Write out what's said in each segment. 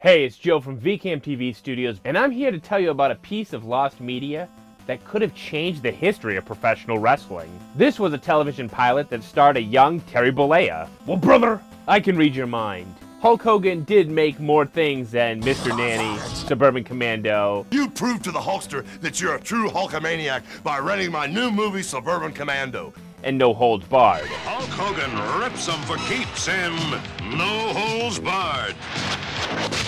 Hey, it's Joe from VCAM TV Studios, and I'm here to tell you about a piece of lost media that could have changed the history of professional wrestling. This was a television pilot that starred a young Terry Bollea. Well, brother, I can read your mind. Hulk Hogan did make more things than Mr. Nanny, Suburban Commando. You proved to the Hulkster that you're a true Hulkamaniac by renting my new movie, Suburban Commando. And No Holds Barred. Hulk Hogan rips them for keeps in No Holds Barred.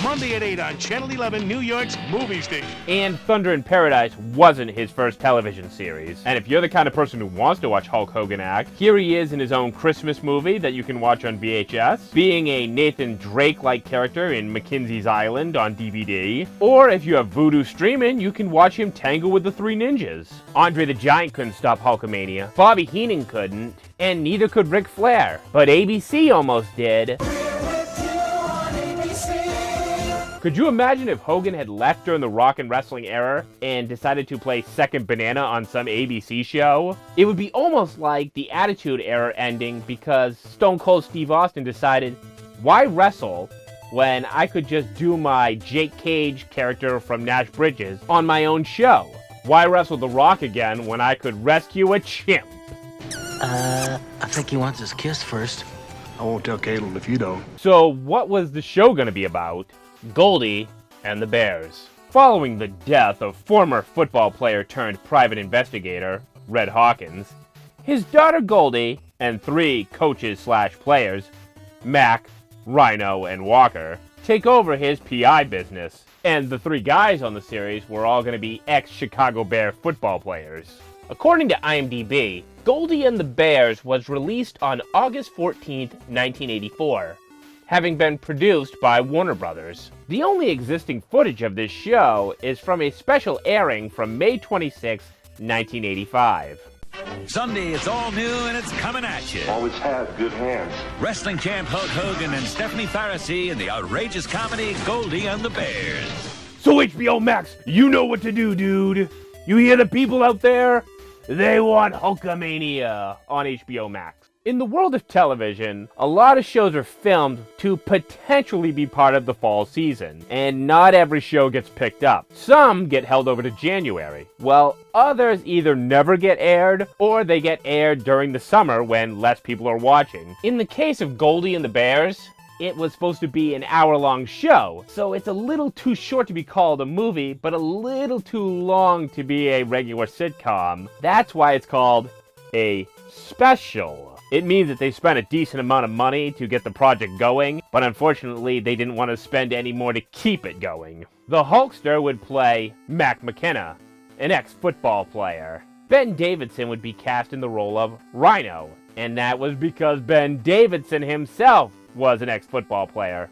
Monday at 8 on Channel 11, New York's movie station. And Thunder in Paradise wasn't his first television series. And if you're the kind of person who wants to watch Hulk Hogan act, here he is in his own Christmas movie that you can watch on VHS, being a Nathan Drake-like character in Mackenzie's Island on DVD. Or if you have Vudu streaming, you can watch him tangle with the Three Ninjas. Andre the Giant couldn't stop Hulkamania. Bobby Heenan couldn't, and neither could Ric Flair. But ABC almost did. Could you imagine if Hogan had left during the rock and wrestling era and decided to play second banana on some ABC show? It would be almost like the Attitude Era ending because Stone Cold Steve Austin decided, why wrestle when I could just do my Jake Cage character from Nash Bridges on my own show? Why wrestle The Rock again when I could rescue a chimp? I think he wants his kiss first. I won't tell Caitlin if you don't. So what was the show going to be about? Goldie and the Bears. Following the death of former football player turned private investigator, Red Hawkins, his daughter Goldie and three coaches/players, Mac, Rhino, and Walker, take over his PI business. And the three guys on the series were all going to be ex-Chicago Bear football players. According to IMDb, Goldie and the Bears was released on August 14th, 1984. Having been produced by Warner Brothers. The only existing footage of this show is from a special airing from May 26, 1985. Sunday, it's all new and it's coming at you. Always had good hands. Wrestling champ Hulk Hogan and Stephanie Pharisee in the outrageous comedy Goldie and the Bears. So HBO Max, you know what to do, dude. You hear the people out there? They want Hulkamania on HBO Max. In the world of television, a lot of shows are filmed to potentially be part of the fall season, and not every show gets picked up. Some get held over to January, while others either never get aired, or they get aired during the summer when less people are watching. In the case of Goldie and the Bears, it was supposed to be an hour-long show, so it's a little too short to be called a movie, but a little too long to be a regular sitcom. That's why it's called a special. It means that they spent a decent amount of money to get the project going, but unfortunately they didn't want to spend any more to keep it going. The Hulkster would play Mac McKenna, an ex-football player. Ben Davidson would be cast in the role of Rhino, and that was because Ben Davidson himself was an ex-football player.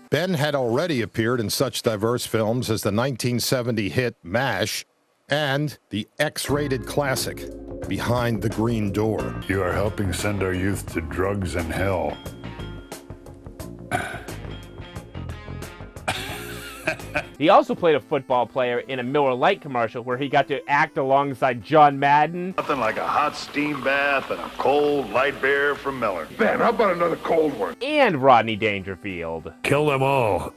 Ben had already appeared in such diverse films as the 1970 hit MASH and the X-rated classic Behind the Green Door. You are helping send our youth to drugs and hell. He also played a football player in a Miller Lite commercial where he got to act alongside John Madden. Nothing like a hot steam bath and a cold light beer from Miller. Ben, how about another cold one? And Rodney Dangerfield. Kill them all.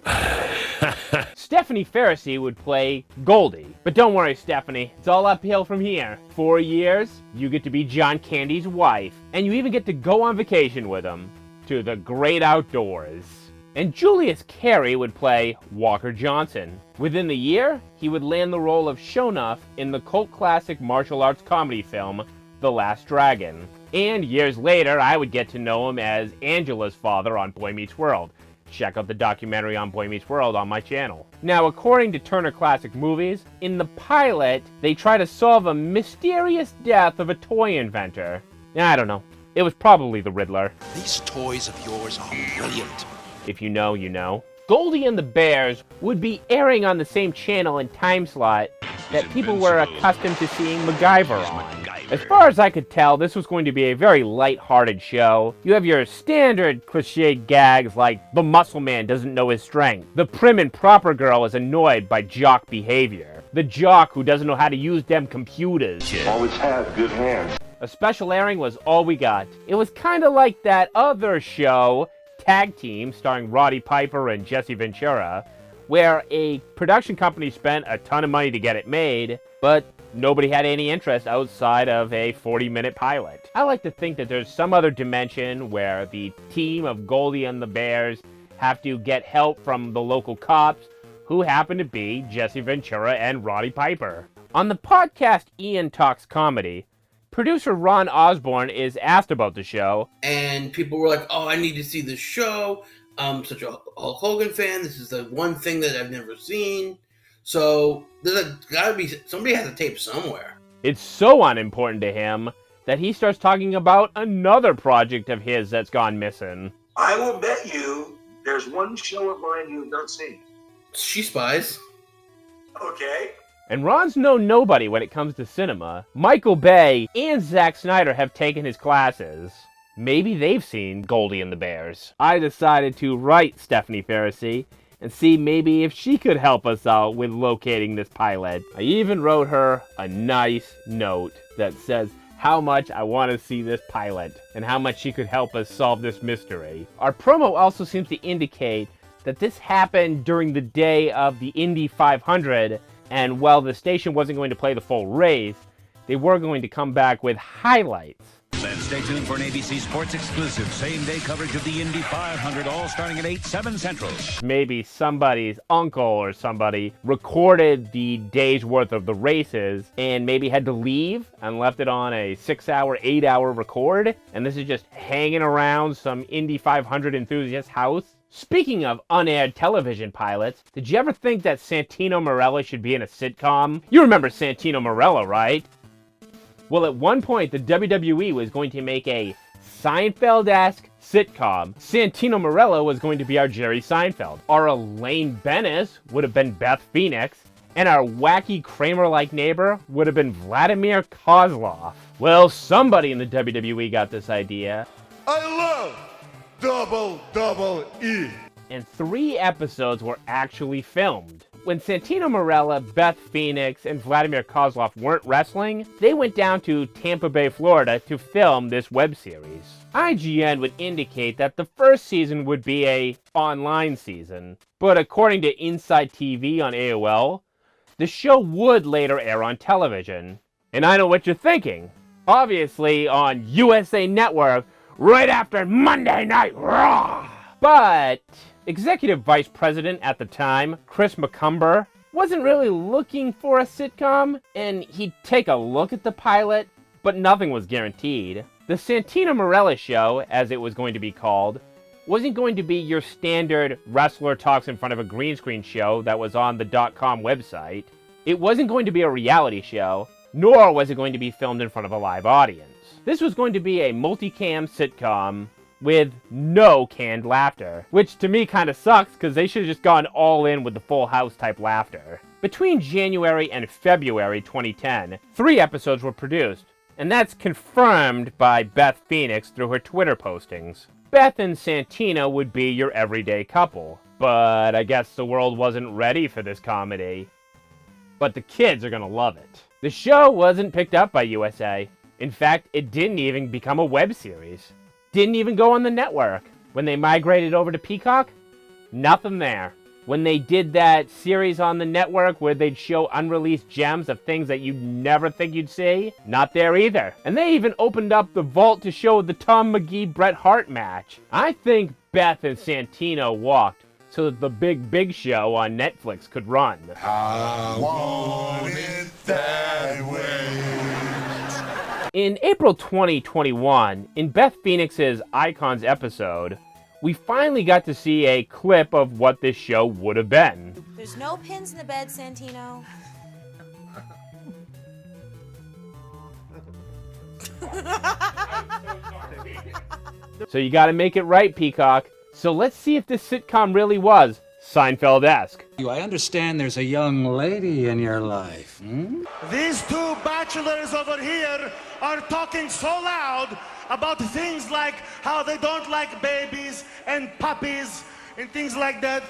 Stephanie Pharisee would play Goldie. But don't worry, Stephanie, it's all uphill from here. 4 years, you get to be John Candy's wife, and you even get to go on vacation with him to the great outdoors. And Julius Carey would play Walker Johnson. Within the year, he would land the role of Shonuff in the cult classic martial arts comedy film, The Last Dragon. And years later, I would get to know him as Angela's father on Boy Meets World. Check out the documentary on Boy Meets World on my channel. Now, according to Turner Classic Movies, in the pilot, they try to solve a mysterious death of a toy inventor. I don't know. It was probably the Riddler. These toys of yours are brilliant. If you know, you know. Goldie and the Bears would be airing on the same channel and time slot that people were accustomed to seeing MacGyver on. As far as I could tell, this was going to be a very light-hearted show. You have your standard cliched gags like the muscle man doesn't know his strength, the prim and proper girl is annoyed by jock behavior, the jock who doesn't know how to use them computers. Always had good hands. A special airing was all we got. It was kind of like that other show, tag team starring Roddy Piper and Jesse Ventura, where a production company spent a ton of money to get it made, but nobody had any interest outside of a 40-minute pilot. I like to think that there's some other dimension where the team of Goldie and the Bears have to get help from the local cops, who happen to be Jesse Ventura and Roddy Piper. On the podcast Ian Talks Comedy, producer Ron Osborne is asked about the show. And people were like, oh, I need to see this show. I'm such a Hulk Hogan fan. This is the one thing that I've never seen. So there's gotta be, somebody has a tape somewhere. It's so unimportant to him that he starts talking about another project of his that's gone missing. I will bet you there's one show of mine you've not seen. She Spies. Okay. And Ron's no nobody when it comes to cinema. Michael Bay and Zack Snyder have taken his classes. Maybe they've seen Goldie and the Bears. I decided to write Stephanie Pharisee and see maybe if she could help us out with locating this pilot. I even wrote her a nice note that says how much I want to see this pilot and how much she could help us solve this mystery. Our promo also seems to indicate that this happened during the day of the Indy 500, and while the station wasn't going to play the full race, they were going to come back with highlights. Then stay tuned for an ABC Sports exclusive same-day coverage of the Indy 500, all starting at 8/7 Central. Maybe somebody's uncle or somebody recorded the day's worth of the races and maybe had to leave and left it on a 6-hour, 8-hour record, and this is just hanging around some Indy 500 enthusiast's house. Speaking of unaired television pilots, did you ever think that Santino Marella should be in a sitcom? You remember Santino Marella, right? Well, at one point, the WWE was going to make a Seinfeld-esque sitcom. Santino Marella was going to be our Jerry Seinfeld. Our Elaine Bennis would have been Beth Phoenix, and our wacky Kramer-like neighbor would have been Vladimir Kozlov. Well, somebody in the WWE got this idea. I love double E. And 3 episodes were actually filmed. When Santino Marella, Beth Phoenix, and Vladimir Kozlov weren't wrestling, they went down to Tampa Bay, Florida to film this web series. IGN would indicate that the first season would be a online season, but according to Inside TV on AOL, the show would later air on television. And I know what you're thinking. Obviously on USA Network, right after Monday Night Raw. But Executive Vice President at the time, Chris McCumber, wasn't really looking for a sitcom, and he'd take a look at the pilot, but nothing was guaranteed. The Santino Marella Show, as it was going to be called, wasn't going to be your standard wrestler talks in front of a green screen show that was on the .com website. It wasn't going to be a reality show, nor was it going to be filmed in front of a live audience. This was going to be a multicam sitcom with no canned laughter, which to me kind of sucks because they should have just gone all in with the Full House type laughter. Between January and February 2010, 3 episodes were produced, and that's confirmed by Beth Phoenix through her Twitter postings. Beth and Santino would be your everyday couple, but I guess the world wasn't ready for this comedy. But the kids are gonna love it. The show wasn't picked up by USA. In fact, it didn't even become a web series. Didn't even go on the network. When they migrated over to Peacock, nothing there. When they did that series on the network where they'd show unreleased gems of things that you'd never think you'd see, not there either. And they even opened up the vault to show the Tom McGee-Bret Hart match. I think Beth and Santino walked so that the Big Show on Netflix could run. I want it that way. In April 2021, in Beth Phoenix's Icons episode, we finally got to see a clip of what this show would have been. There's no pins in the bed, Santino. So you gotta make it right, Peacock. So let's see if this sitcom really was Seinfeld-esque. I understand there's a young lady in your life. These 2 bachelors over here are talking so loud about things like how they don't like babies and puppies and things like that.